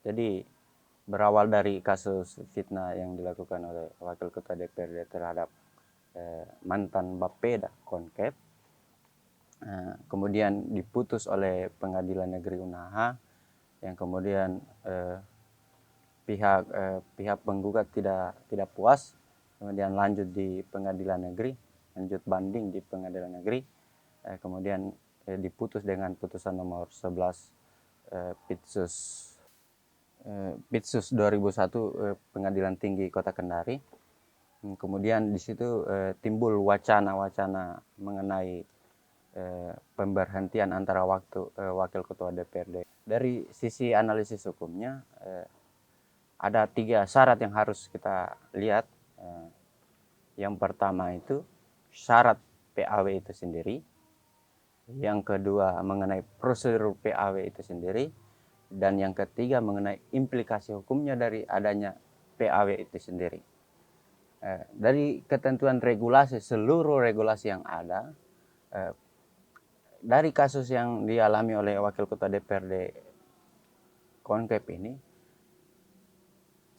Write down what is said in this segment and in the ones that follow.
Jadi berawal dari kasus fitnah yang dilakukan oleh Wakil Ketua DPRD terhadap mantan Bapeda Konkep, kemudian diputus oleh Pengadilan Negeri Unaha, yang kemudian pihak penggugat tidak puas, kemudian lanjut di Pengadilan Negeri, lanjut banding di Pengadilan Negeri, kemudian diputus dengan putusan nomor 11 Pitsus Pitsus 2001 Pengadilan Tinggi Kota Kendari. Kemudian di situ timbul wacana-wacana mengenai pemberhentian antara wakil ketua DPRD. Dari sisi analisis hukumnya ada 3 syarat yang harus kita lihat. Yang pertama itu syarat PAW itu sendiri. Yang kedua mengenai prosedur PAW itu sendiri. Dan yang ketiga mengenai implikasi hukumnya dari adanya PAW itu sendiri. Dari ketentuan regulasi, seluruh regulasi yang ada, dari kasus yang dialami oleh Wakil Ketua DPRD Konkep ini,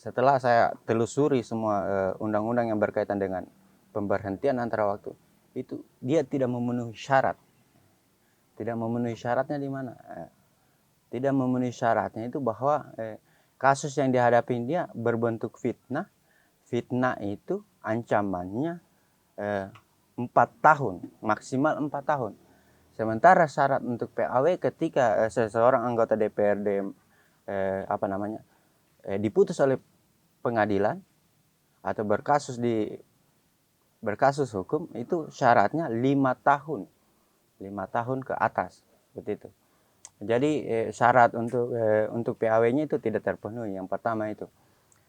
setelah saya telusuri semua undang-undang yang berkaitan dengan pemberhentian antara waktu, itu dia tidak memenuhi syarat. Tidak memenuhi syaratnya di mana? Tidak memenuhi syaratnya itu bahwa kasus yang dihadapi dia berbentuk fitnah. Fitnah itu ancamannya 4 tahun, maksimal 4 tahun. Sementara syarat untuk PAW ketika seseorang anggota DPRD diputus oleh pengadilan atau berkasus hukum, itu syaratnya 5 tahun. 5 tahun ke atas, seperti itu. Jadi syarat untuk PAW-nya itu tidak terpenuhi. Yang pertama itu.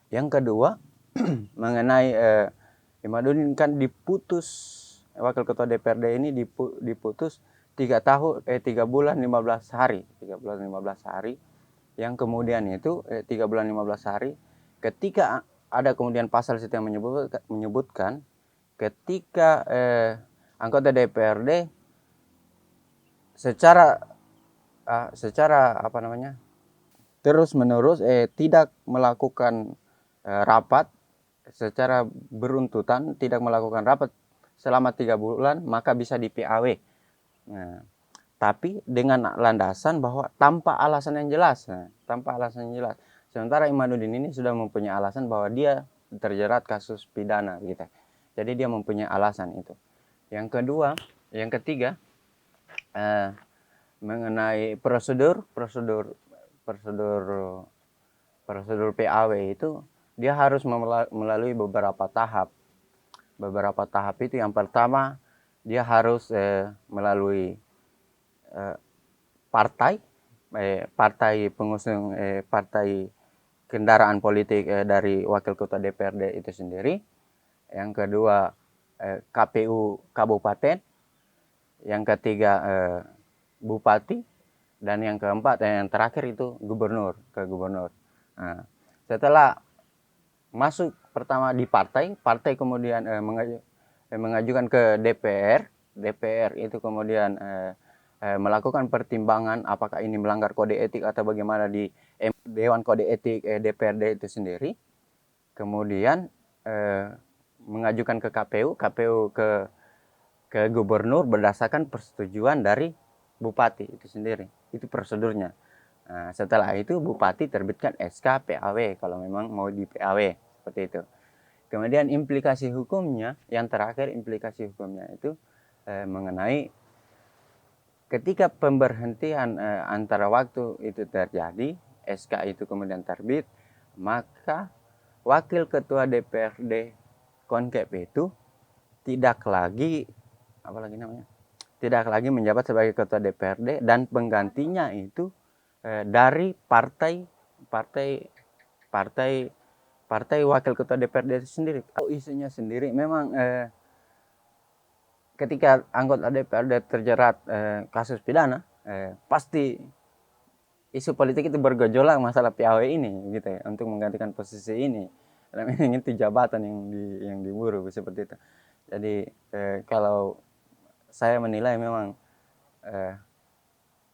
Yang kedua mengenai Imadudin kan diputus, Wakil Ketua DPRD ini diputus 3 bulan 15 hari. 3 bulan 15 hari. Yang kemudian itu 3 bulan 15 hari ketika ada kemudian pasal situ yang menyebutkan ketika anggota DPRD secara terus menerus tidak melakukan rapat secara beruntutan, tidak melakukan rapat selama 3 bulan, maka bisa di PAW. Nah, tapi dengan landasan bahwa tanpa alasan yang jelas. Tanpa alasan yang jelas. Sementara Imadudin ini sudah mempunyai alasan bahwa dia terjerat kasus pidana gitu. Jadi dia mempunyai alasan itu. Yang ketiga mengenai prosedur PAW itu dia harus melalui beberapa tahap. Beberapa tahap itu yang pertama dia harus melalui partai pengusung partai kendaraan politik dari Wakil Ketua DPRD itu sendiri. Yang kedua KPU Kabupaten. Yang ketiga Bupati. Dan yang keempat yang terakhir itu gubernur. Nah, setelah masuk pertama di partai kemudian mengajukan ke DPR itu kemudian melakukan pertimbangan apakah ini melanggar kode etik atau bagaimana di Dewan Kode Etik DPRD itu sendiri. Kemudian mengajukan ke KPU ke gubernur berdasarkan persetujuan dari bupati itu sendiri. Itu prosedurnya. Nah, setelah itu bupati terbitkan SK PAW kalau memang mau di PAW, seperti itu. Kemudian implikasi hukumnya, yang terakhir implikasi hukumnya itu mengenai ketika pemberhentian antara waktu itu terjadi, SK itu kemudian terbit, maka Wakil Ketua DPRD Konkep itu tidak lagi menjabat sebagai Ketua DPRD dan penggantinya itu dari partai Wakil Ketua DPRD itu sendiri. Isunya sendiri memang ketika anggota DPRD terjerat kasus pidana, pasti isu politik itu bergejolak masalah PAW ini gitu ya, untuk menggantikan posisi ini. Karena ini itu jabatan yang diburu seperti itu. Jadi kalau saya menilai memang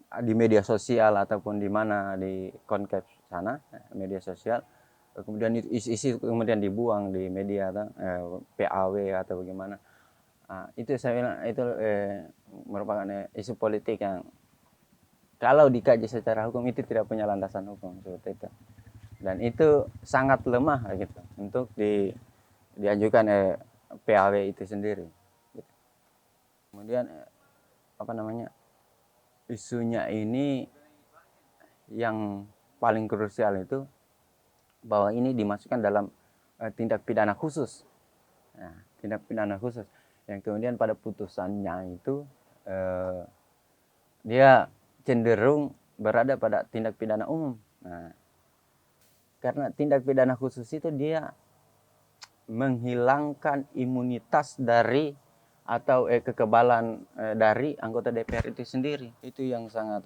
di media sosial ataupun di mana di Concave sana media sosial, kemudian isi kemudian dibuang di media PAW atau bagaimana. Itu saya bilang itu merupakan isu politik yang kalau dikaji secara hukum itu tidak punya landasan hukum seperti itu, dan itu sangat lemah gitu untuk diajukan PAW itu sendiri. Kemudian apa namanya, isunya ini yang paling krusial itu bahwa ini dimasukkan dalam tindak pidana khusus. Nah, tindak pidana khusus yang kemudian pada putusannya itu dia cenderung berada pada tindak pidana umum. Nah, karena tindak pidana khusus itu dia menghilangkan imunitas dari atau kekebalan dari anggota DPR itu sendiri. Itu yang sangat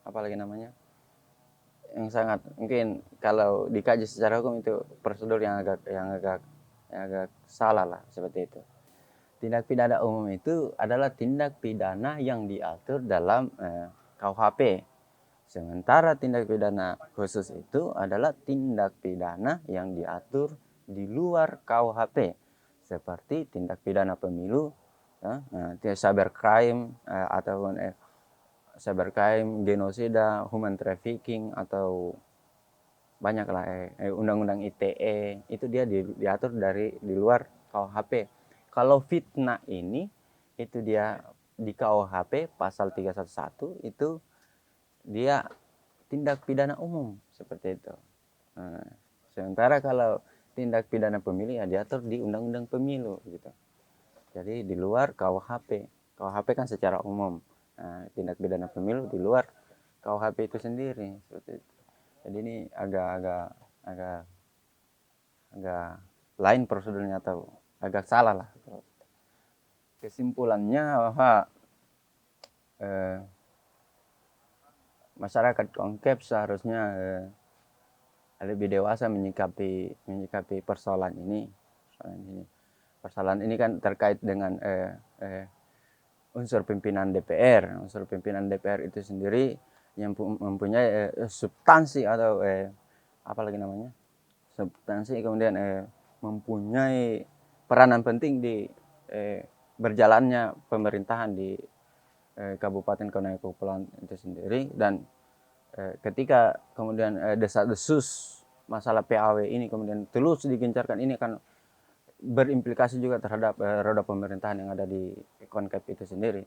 apalagi namanya, yang sangat mungkin kalau dikaji secara hukum itu prosedur yang agak salah lah seperti itu. Tindak pidana umum itu adalah tindak pidana yang diatur dalam KUHP. Sementara tindak pidana khusus itu adalah tindak pidana yang diatur di luar KUHP, seperti tindak pidana pemilu, cybercrime ataupun cybercrime, genosida, human trafficking, atau banyaklah undang-undang ITE itu dia diatur di luar KUHP. Kalau fitnah ini itu dia di KUHP pasal 311 itu dia tindak pidana umum seperti itu. Sementara kalau tindak pidana pemilu ya diatur di undang-undang pemilu gitu. Jadi di luar KUHP. KUHP kan secara umum. Tindak pidana pemilu di luar KUHP itu sendiri seperti itu. Jadi ini agak lain prosedurnya atau agak salah lah. Kesimpulannya bahwa masyarakat Concave seharusnya lebih dewasa menyikapi persoalan ini. Persoalan ini kan terkait dengan unsur pimpinan DPR. Unsur pimpinan DPR itu sendiri yang mempunyai substansi atau apa lagi namanya, substansi, kemudian mempunyai peranan penting di berjalannya pemerintahan di Kabupaten Konawe Kepulauan itu sendiri. Dan ketika kemudian desas-desus masalah PAW ini kemudian terus digencarkan, ini akan berimplikasi juga terhadap roda pemerintahan yang ada di Concave itu sendiri.